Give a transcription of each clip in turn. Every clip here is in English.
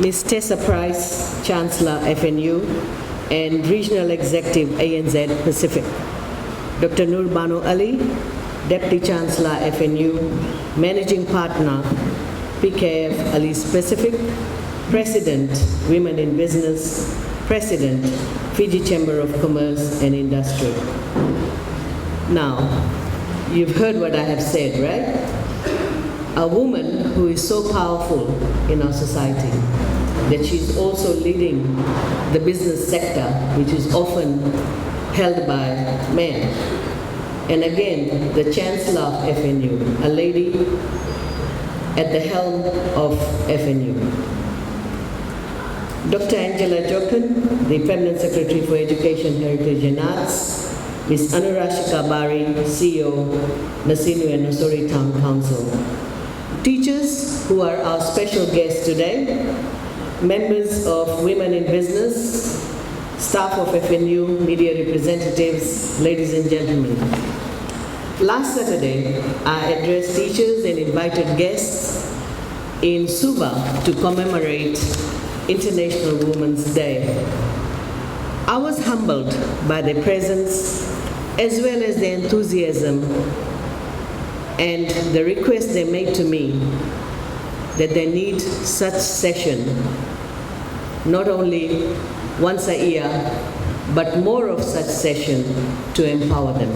Ms. Tessa Price, Chancellor, FNU, and Regional Executive, ANZ Pacific. Dr. Nur Banu Ali, Deputy Chancellor, FNU, Managing Partner, PKF Alice Pacific, President, Women in Business, President, Fiji Chamber of Commerce and Industry. Now, you've heard what I have said, right? A woman who is so powerful in our society that she's also leading the business sector, which is often held by men. And again, the Chancellor of FNU, a lady at the helm of FNU. Dr. Angela Jochen, the Permanent Secretary for Education, Heritage and Arts, Ms. Anurashika Bari, CEO, Nasinu and Nosori Town Council. Teachers who are our special guests today, members of Women in Business, staff of FNU, media representatives, ladies and gentlemen. Last Saturday, I addressed teachers and invited guests in Suva to commemorate International Women's Day. I was humbled by their presence as well as the enthusiasm and the request they made to me that they need such session, not only once a year, but more of such session to empower them.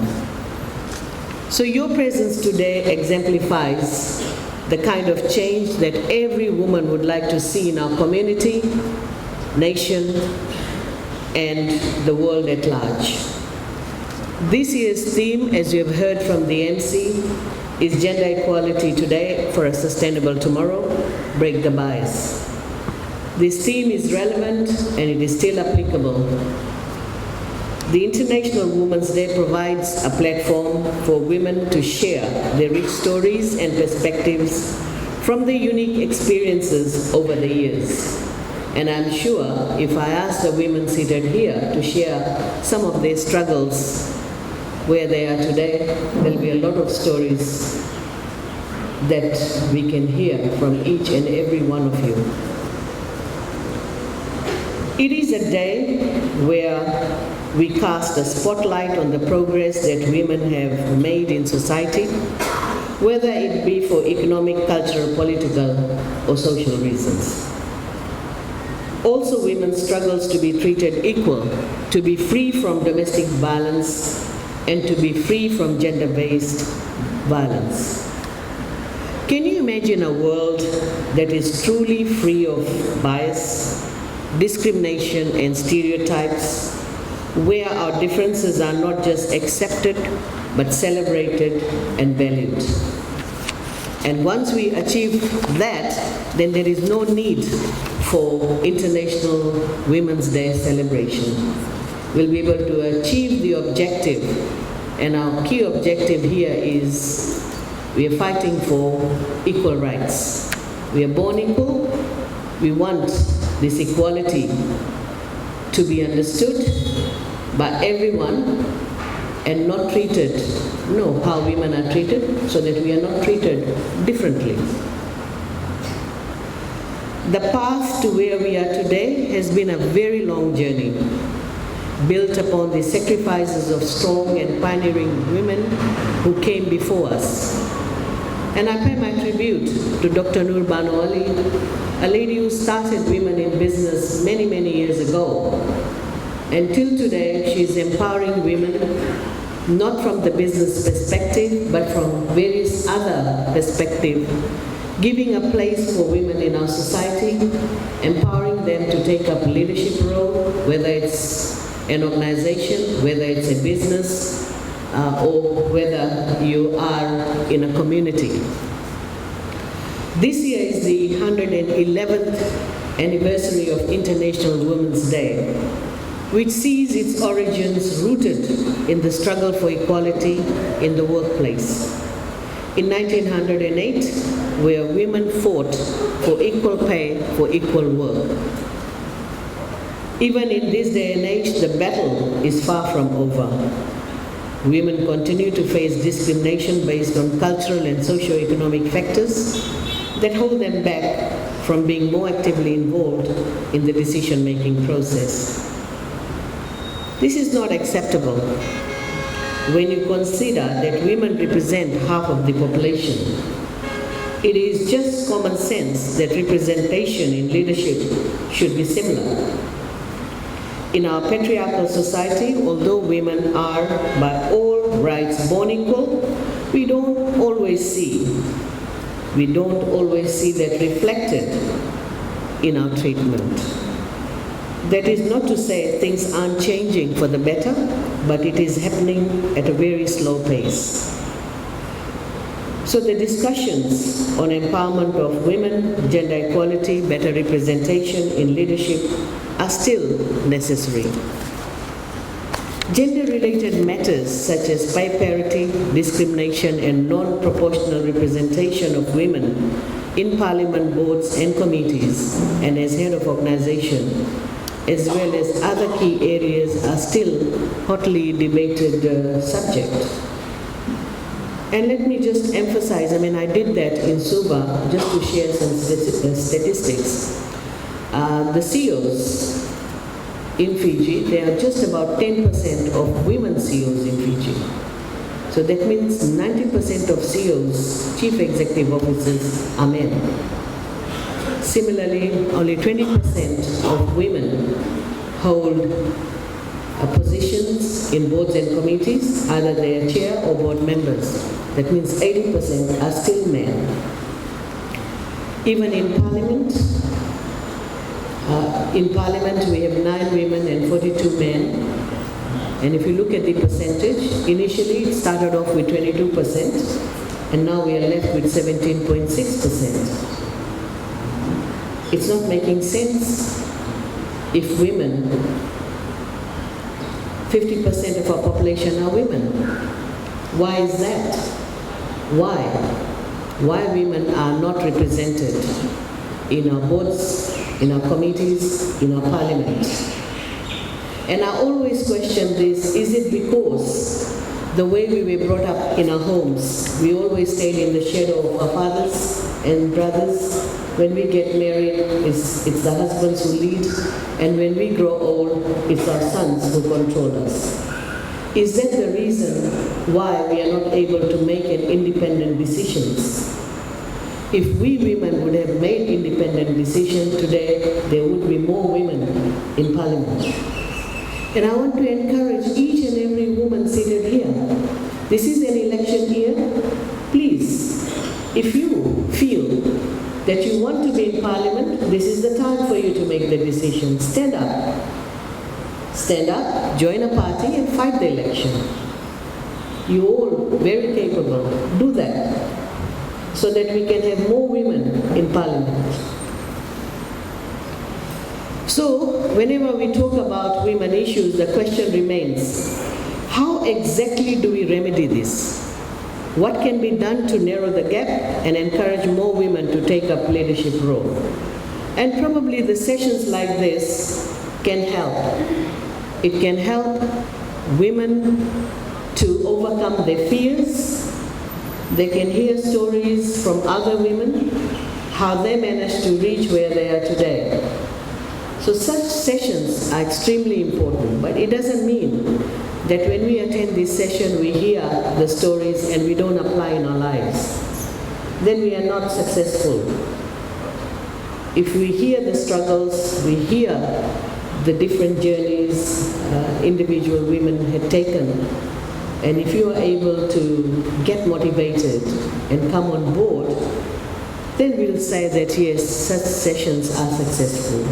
So your presence today exemplifies the kind of change that every woman would like to see in our community, nation, and the world at large. This year's theme, as you have heard from the MC, is Gender Equality Today for a Sustainable Tomorrow, Break the Bias. This theme is relevant and it is still applicable. The International Women's Day provides a platform for women to share their rich stories and perspectives from their unique experiences over the years. And I'm sure if I ask the women seated here to share some of their struggles where they are today, there'll be a lot of stories that we can hear from each and every one of you. It is a day where we cast a spotlight on the progress that women have made in society, whether it be for economic, cultural, political, or social reasons. Also, women's struggles to be treated equal, to be free from domestic violence, and to be free from gender-based violence. Can you imagine a world that is truly free of bias, discrimination, and stereotypes, where our differences are not just accepted, but celebrated and valued? And once we achieve that, then there is no need for International Women's Day celebration. We'll be able to achieve the objective, and our key objective here is we are fighting for equal rights. We are born equal. We want this equality to be understood by everyone and not treated, know how women are treated, so that we are not treated differently. The path to where we are today has been a very long journey, built upon the sacrifices of strong and pioneering women who came before us. And I pay my tribute to Dr. Nur Banu Ali, a lady who started Women in Business many, many years ago. And till today, she is empowering women, not from the business perspective, but from various other perspectives, giving a place for women in our society, empowering them to take up leadership role, whether it's an organization, whether it's a business, or whether you are in a community. This year is the 111th anniversary of International Women's Day, which sees its origins rooted in the struggle for equality in the workplace. In 1908, where women fought for equal pay for equal work. Even in this day and age, the battle is far from over. Women continue to face discrimination based on cultural and socio-economic factors, that hold them back from being more actively involved in the decision-making process. This is not acceptable when you consider that women represent half of the population. It is just common sense that representation in leadership should be similar. In our patriarchal society, although women are by all rights born equal, we don't always see that reflected in our treatment. That is not to say things aren't changing for the better, but it is happening at a very slow pace. So the discussions on empowerment of women, gender equality, better representation in leadership are still necessary. Gender-related matters such as pay parity, discrimination, and non-proportional representation of women in parliament boards and committees and as head of organization, as well as other key areas, are still hotly debated subject. And let me just emphasize, I did that in Suva just to share some statistics. The CEOs in Fiji, there are just about 10% of women CEOs in Fiji. So that means 90% of CEOs, chief executive officers, are men. Similarly, only 20% of women hold positions in boards and committees, either they are chair or board members. That means 80% are still men. Even in Parliament, we have 9 women and 42 men. And if you look at the percentage, initially it started off with 22%, and now we are left with 17.6%. It's not making sense if 50% of our population are women. Why is that? Why women are not represented in our boards, in our committees, in our parliament? And I always question this: is it because the way we were brought up in our homes, we always stayed in the shadow of our fathers and brothers? When we get married, it's the husbands who lead, and when we grow old, it's our sons who control us. Is that the reason why we are not able to make independent decisions? If we women would have made independent decisions today, there would be more women in Parliament. And I want to encourage each and every woman seated here. This is an election year. Please, if you feel that you want to be in Parliament, this is the time for you to make the decision. Stand up. Stand up, join a party, and fight the election. You're all very capable. Do that, so that we can have more women in Parliament. So, whenever we talk about women issues, the question remains, how exactly do we remedy this? What can be done to narrow the gap and encourage more women to take up leadership role? And probably the sessions like this can help. It can help women to overcome their fears. They can hear stories from other women, how they managed to reach where they are today. So such sessions are extremely important, but it doesn't mean that when we attend this session, we hear the stories and we don't apply in our lives. Then we are not successful. If we hear the struggles, we hear the different journeys individual women had taken, and if you are able to get motivated and come on board, then we'll say that yes, such sessions are successful.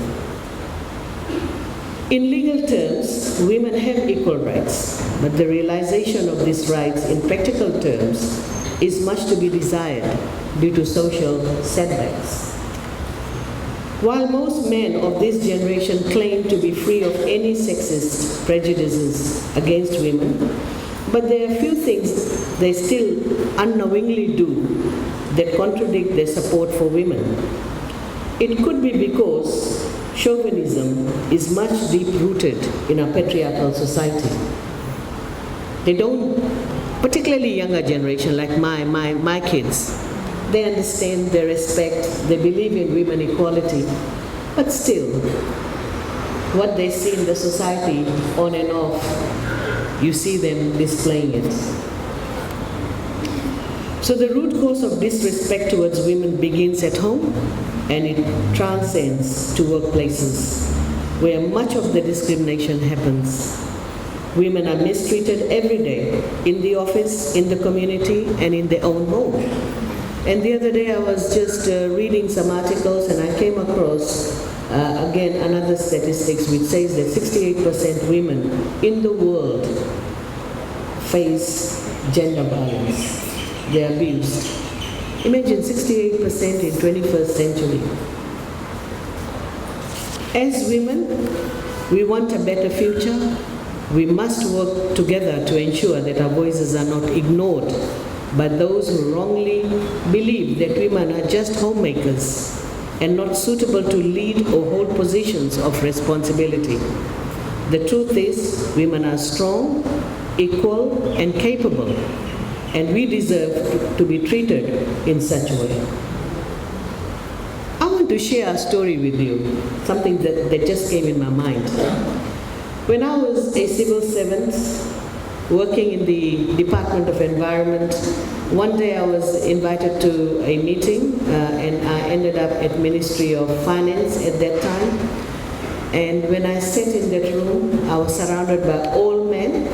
In legal terms, women have equal rights, but the realization of these rights in practical terms is much to be desired due to social setbacks. While most men of this generation claim to be free of any sexist prejudices against women, but there are few things they still unknowingly do that contradict their support for women. It could be because chauvinism is much deep-rooted in our patriarchal society. They don't, particularly younger generation like my kids, they understand, they respect, they believe in women equality. But still, what they see in the society on and off, you see them displaying it. So the root cause of disrespect towards women begins at home, and it transcends to workplaces, where much of the discrimination happens. Women are mistreated every day, in the office, in the community, and in their own home. And the other day I was just reading some articles, and I came across, again, another statistics which says that 68% women in the world face gender violence. They're abused. Imagine 68% in 21st century. As women, we want a better future. We must work together to ensure that our voices are not ignored by those who wrongly believe that women are just homemakers and not suitable to lead or hold positions of responsibility. The truth is, women are strong, equal, and capable, and we deserve to be treated in such a way. I want to share a story with you, something that just came in my mind. When I was a civil servant working in the Department of Environment, one day I was invited to a meeting and I ended up at Ministry of Finance at that time. And when I sat in that room, I was surrounded by all men,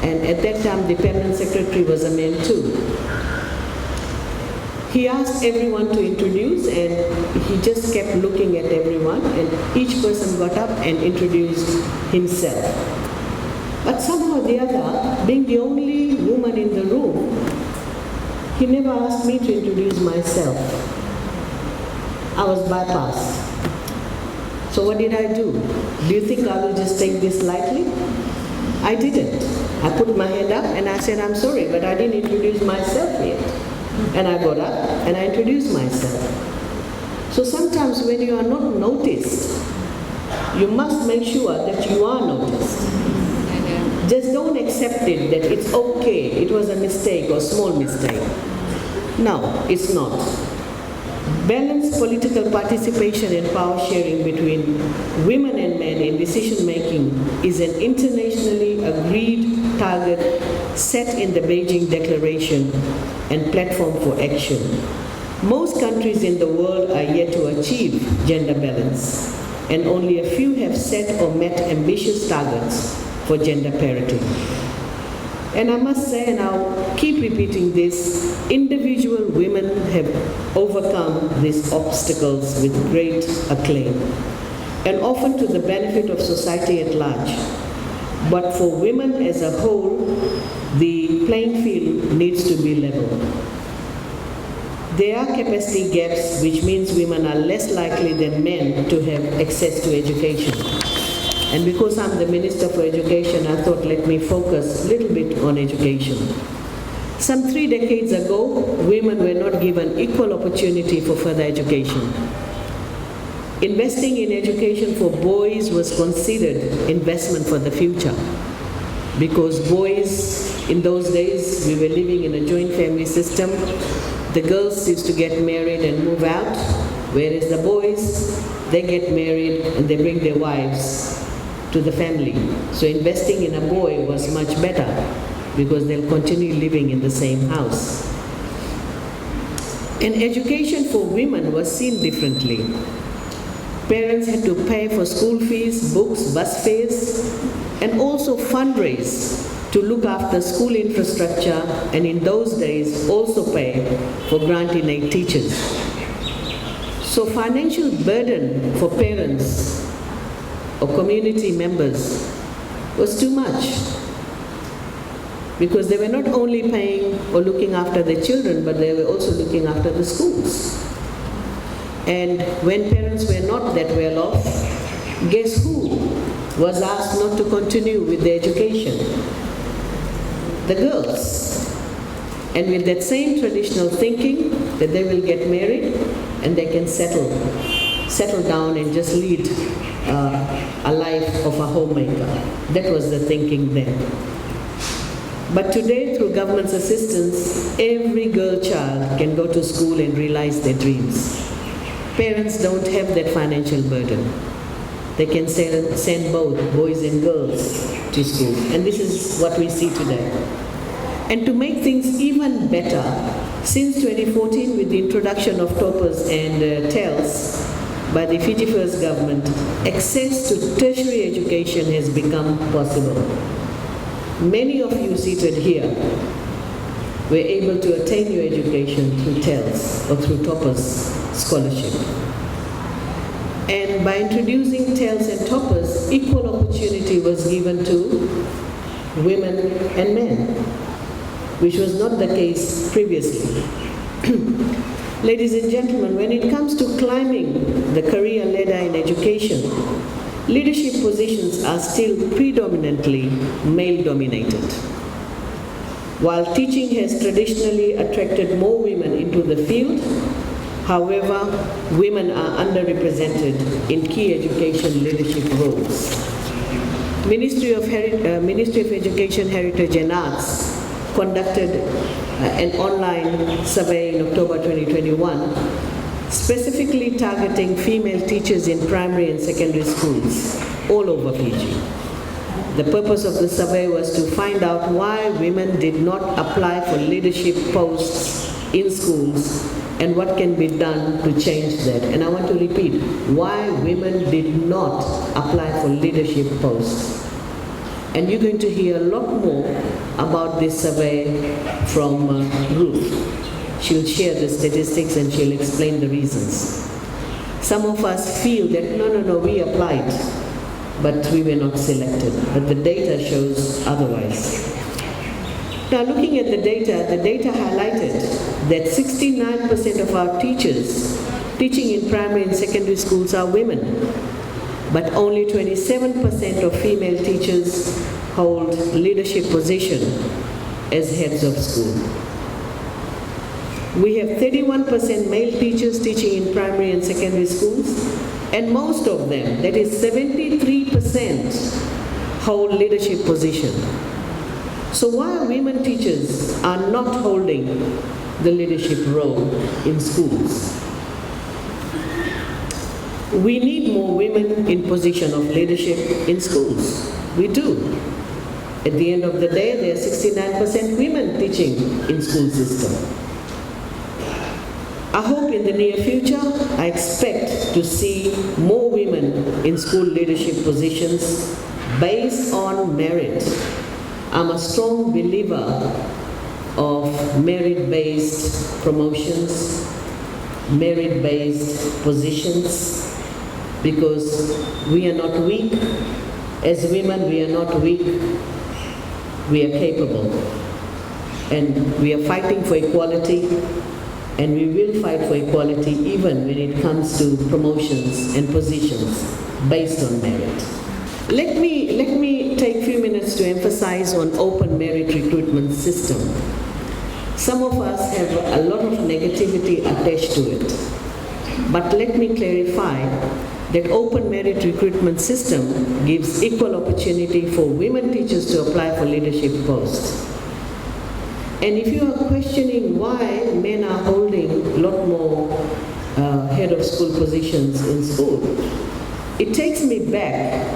and at that time the permanent secretary was a man too. He asked everyone to introduce, and he just kept looking at everyone, and each person got up and introduced himself. But somehow or the other, being the only woman in the room, he never asked me to introduce myself. I was bypassed. So what did I do? Do you think I will just take this lightly? I didn't. I put my hand up and I said, I'm sorry, but I didn't introduce myself yet. And I got up and I introduced myself. So sometimes when you are not noticed, you must make sure that you are noticed. Just don't accept it that it's okay, it was a mistake or small mistake. No, it's not. Balanced political participation and power sharing between women and men in decision making is an internationally agreed target set in the Beijing Declaration and platform for action. Most countries in the world are yet to achieve gender balance, and only a few have set or met ambitious targets for gender parity. And I must say, and I'll keep repeating this, individual women have overcome these obstacles with great acclaim, and often to the benefit of society at large. But for women as a whole, the playing field needs to be level. There are capacity gaps, which means women are less likely than men to have access to education. And because I'm the Minister for Education, I thought let me focus a little bit on education. Some 3 decades ago, women were not given equal opportunity for further education. Investing in education for boys was considered investment for the future, because boys, in those days, we were living in a joint family system. The girls used to get married and move out, whereas the boys, they get married and they bring their wives to the family. So investing in a boy was much better, because they'll continue living in the same house. And education for women was seen differently. Parents had to pay for school fees, books, bus fares, and also fundraise to look after school infrastructure, and in those days also pay for granting aid teachers. So financial burden for parents or community members was too much, because they were not only paying or looking after the children, but they were also looking after the schools. And when parents were not that well off, guess who was asked not to continue with their education? The girls. And with that same traditional thinking that they will get married and they can settle down and just lead a life of a homemaker. That was the thinking then. But today, through government's assistance, every girl child can go to school and realize their dreams. Parents don't have that financial burden. They can send both boys and girls to school. And this is what we see today. And to make things even better, since 2014, with the introduction of toppers and TELS by the Fiji First government, access to tertiary education has become possible. Many of you seated here were able to attain your education through TELS or through toppers scholarship. And by introducing TELS and toppers, equal opportunity was given to women and men, which was not the case previously. Ladies and gentlemen, when it comes to climbing the career ladder in education, leadership positions are still predominantly male-dominated. While teaching has traditionally attracted more women into the field, however, women are underrepresented in key education leadership roles. Ministry of Education, Heritage and Arts conducted an online survey in October 2021, specifically targeting female teachers in primary and secondary schools all over Fiji. The purpose of the survey was to find out why women did not apply for leadership posts in schools and what can be done to change that. And I want to repeat, why women did not apply for leadership posts. And you're going to hear a lot more about this survey from Ruth. She'll share the statistics and she'll explain the reasons. Some of us feel that, no, we applied, but we were not selected. But the data shows otherwise. Now, looking at the data highlighted that 69% of our teachers teaching in primary and secondary schools are women, but only 27% of female teachers hold leadership position as heads of school. We have 31% male teachers teaching in primary and secondary schools, and most of them, that is 73%, hold leadership position. So why women teachers are not holding the leadership role in schools? We need more women in position of leadership in schools. We do. At the end of the day, there are 69% women teaching in school system. I hope in the near future, I expect to see more women in school leadership positions based on merit. I'm a strong believer of merit-based promotions, merit-based positions, because we are not weak. As women, we are not weak. We are capable. And we are fighting for equality, and we will fight for equality even when it comes to promotions and positions based on merit. Let me take a few minutes to emphasize on open merit recruitment system. Some of us have a lot of negativity attached to it. But let me clarify that open merit recruitment system gives equal opportunity for women teachers to apply for leadership posts. And if you are questioning why men are holding a lot more head of school positions in school, it takes me back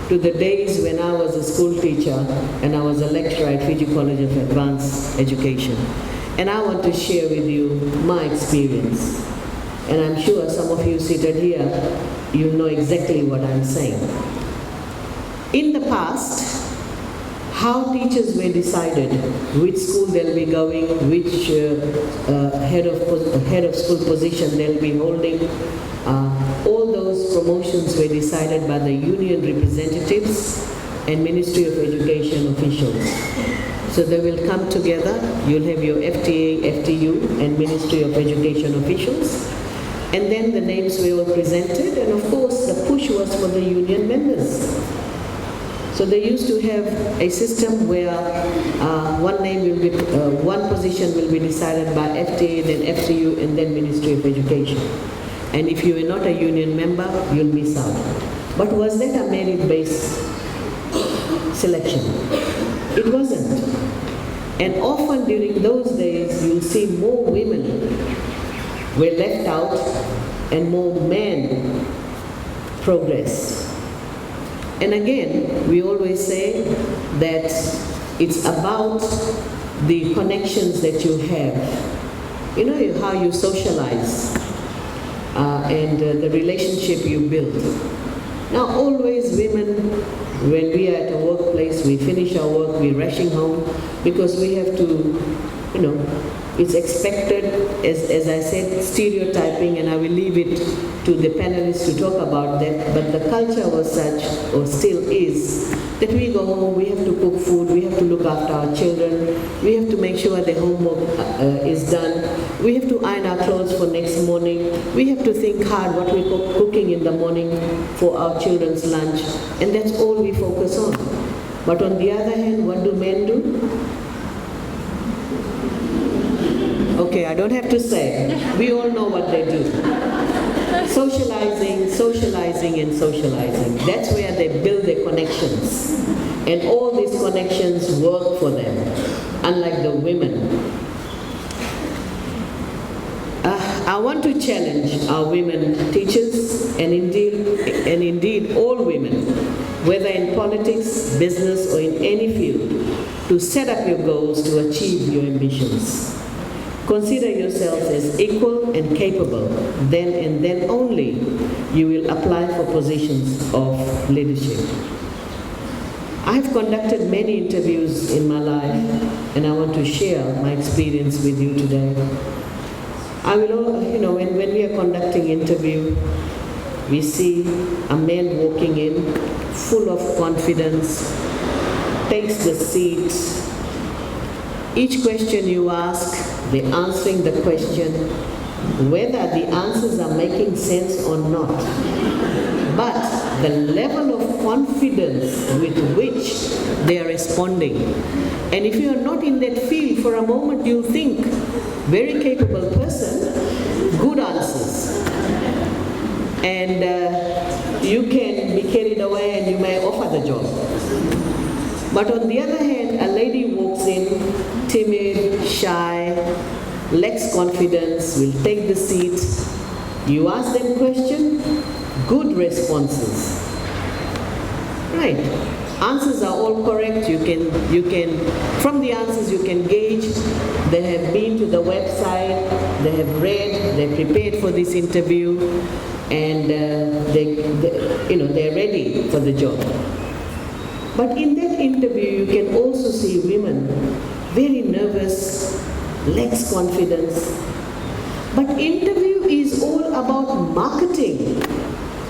to the days when I was a school teacher and I was a lecturer at Fiji College of Advanced Education. And I want to share with you my experience. And I'm sure some of you seated here, you know exactly what I'm saying. In the past, how teachers were decided which school they'll be going, which head of school position they'll be holding. All those promotions were decided by the union representatives and Ministry of Education officials. So they will come together. You'll have your FTA, FTU, and Ministry of Education officials. And then the names were all presented, and of course the push was for the union members. So they used to have a system where one position will be decided by FTA, then FTU, and then Ministry of Education. And if you are not a union member, you'll miss out. But was that a merit-based selection? It wasn't. And often during those days, you'll see more women were left out and more men progressed. And again, we always say that it's about the connections that you have. You know how you socialize and the relationship you build. Now, always women, when we are at a workplace, we finish our work, we're rushing home because we have to, it's expected, as I said, stereotyping, and I will leave it to the panelists to talk about that, but the culture was such, or still is, that we go home, we have to cook food, we have to look after our children, we have to make sure the homework is done, we have to iron our clothes for next morning, we have to think hard what we're cooking in the morning for our children's lunch, and that's all we focus on. But on the other hand, what do men do? Okay, I don't have to say. We all know what they do. Socializing, socializing, and socializing. That's where they build their connections. And all these connections work for them, unlike the women. I want to challenge our women teachers, and indeed all women, whether in politics, business, or in any field, to set up your goals to achieve your ambitions. Consider yourselves as equal and capable, then and then only you will apply for positions of leadership. I have conducted many interviews in my life, and I want to share my experience with you today. I will, when we are conducting interview, we see a man walking in, full of confidence, takes the seat. Each question you ask, they're answering the question, whether the answers are making sense or not. But the level of confidence with which they are responding. And if you are not in that field for a moment, you'll think, very capable person, good answers. And you can be carried away and you may offer the job. But on the other hand, a lady walks in, timid, shy, lacks confidence, will take the seat. You ask them question, good responses. Right. Answers are all correct. You can, from the answers you can gauge, they have been to the website, they have read, they're prepared for this interview, and they're ready for the job. But in that interview, you can also see women very nervous, lacks confidence. But interview is all about marketing.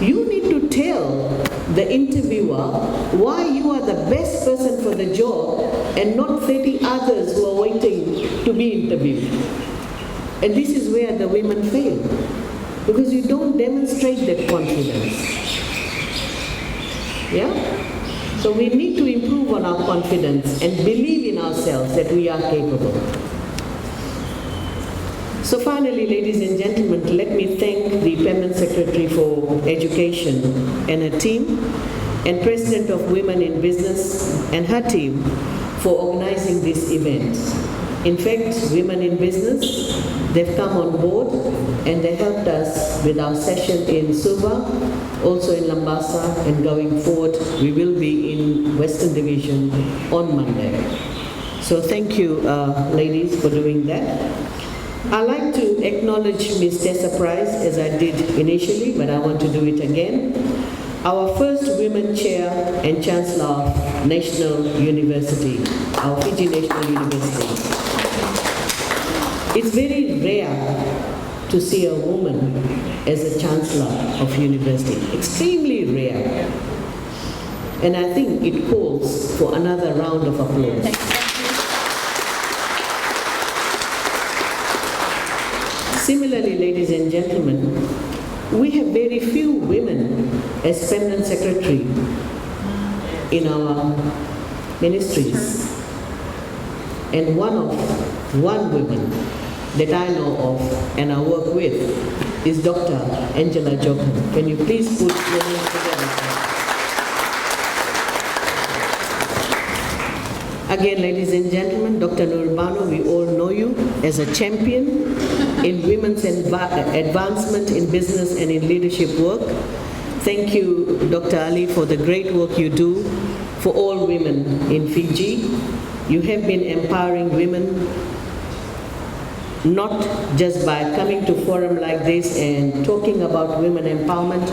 You need to tell the interviewer why you are the best person for the job and not 30 others who are waiting to be interviewed. And this is where the women fail, because you don't demonstrate that confidence. Yeah? So we need to improve on our confidence and believe in ourselves that we are capable. So finally, ladies and gentlemen, let me thank the Permanent Secretary for Education and her team, and President of Women in Business and her team for organizing this event. In fact, Women in Business, they've come on board and they helped us with our session in Suva, also in Labasa, and going forward, we will be in Western Division on Monday. So thank you, ladies, for doing that. I'd like to acknowledge Ms. Tessa Price, as I did initially, but I want to do it again. Our first women chair and chancellor of National University, our Fiji National University. It's very rare to see a woman as a chancellor of university, extremely rare. And I think it calls for another round of applause. Similarly, ladies and gentlemen, we have very few women as permanent secretary in our ministries. And one woman that I know of and I work with is Dr. Angela Jochen. Can you please put your hands together? Again, ladies and gentlemen, Dr. Nurbano, we all know you as a champion in women's advancement in business and in leadership work. Thank you, Dr. Ali, for the great work you do for all women in Fiji. You have been empowering women not just by coming to forum like this and talking about women empowerment,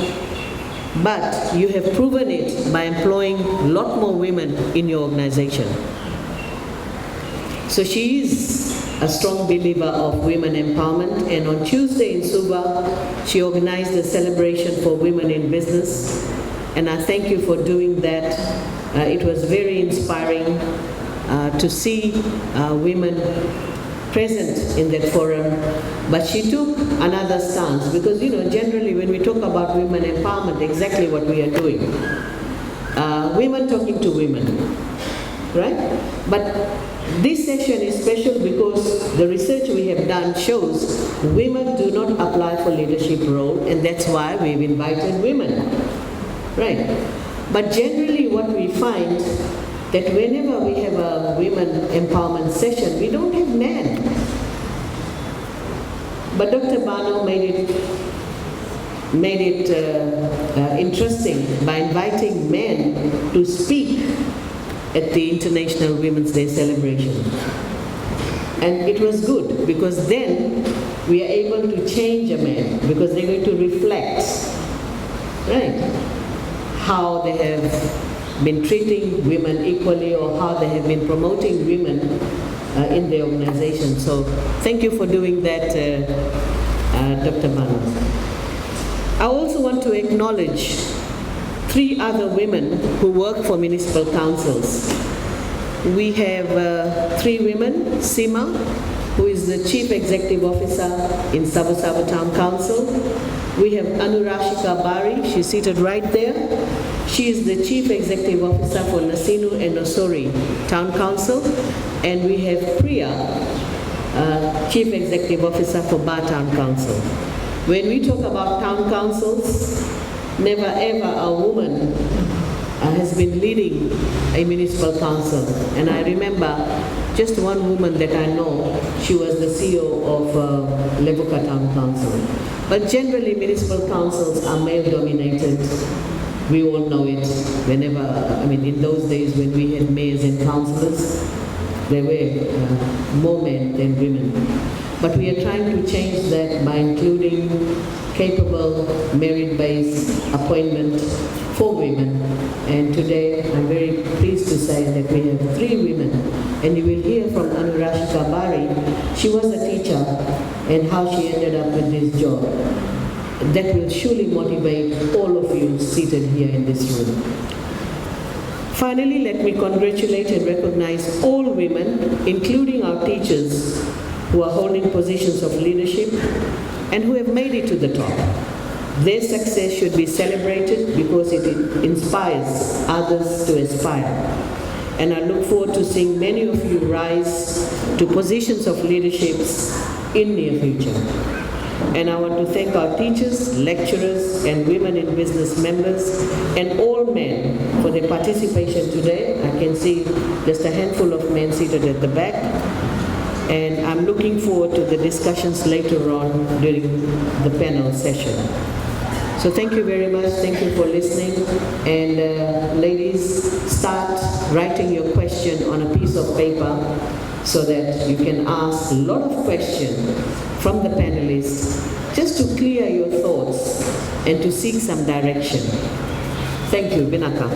but you have proven it by employing a lot more women in your organization. So she is a strong believer of women empowerment, and on Tuesday in Suva, she organized a celebration for women in business, and I thank you for doing that. It was very inspiring to see women present in that forum, but she took another stance, because generally when we talk about women empowerment, exactly what we are doing, women talking to women, right? But this session is special because the research we have done shows women do not apply for leadership role, and that's why we've invited women, right? But generally what we find that whenever we have a women empowerment session, we don't have men. But Dr. Bano made it interesting by inviting men to speak at the International Women's Day celebration. And it was good, because then we are able to change a man, because they're going to reflect, right, how they have been treating women equally, or how they have been promoting women in their organization. So thank you for doing that, Dr. Bano. I also want to acknowledge 3 other women who work for municipal councils. We have 3 women: Sima, who is the Chief Executive Officer in Sabu Sabu Town Council. We have Anurashika Bari, she's seated right there. She is the Chief Executive Officer for Nasinu and Nosori Town Council. And we have Priya, Chief Executive Officer for Ba Town Council. When we talk about town councils, never ever a woman has been leading a municipal council. And I remember just one woman that I know, she was the CEO of Levuka Town Council. But generally municipal councils are male dominated. We all know it. Whenever, in those days when we had mayors and councillors, there were more men than women. But we are trying to change that by including capable merit-based appointment for women. And today I'm very pleased to say that we have 3 women. And you will hear from Anurashika Bari. She was a teacher, and how she ended up with this job. That will surely motivate all of you seated here in this room. Finally, let me congratulate and recognize all women, including our teachers, who are holding positions of leadership and who have made it to the top. Their success should be celebrated because it inspires others to aspire. And I look forward to seeing many of you rise to positions of leadership in near future. And I want to thank our teachers, lecturers, and women in business members, and all men for their participation today. I can see just a handful of men seated at the back. And I'm looking forward to the discussions later on during the panel session. So thank you very much. Thank you for listening. And ladies, start writing your question on a piece of paper so that you can ask a lot of questions from the panelists, just to clear your thoughts and to seek some direction. Thank you. Binaka.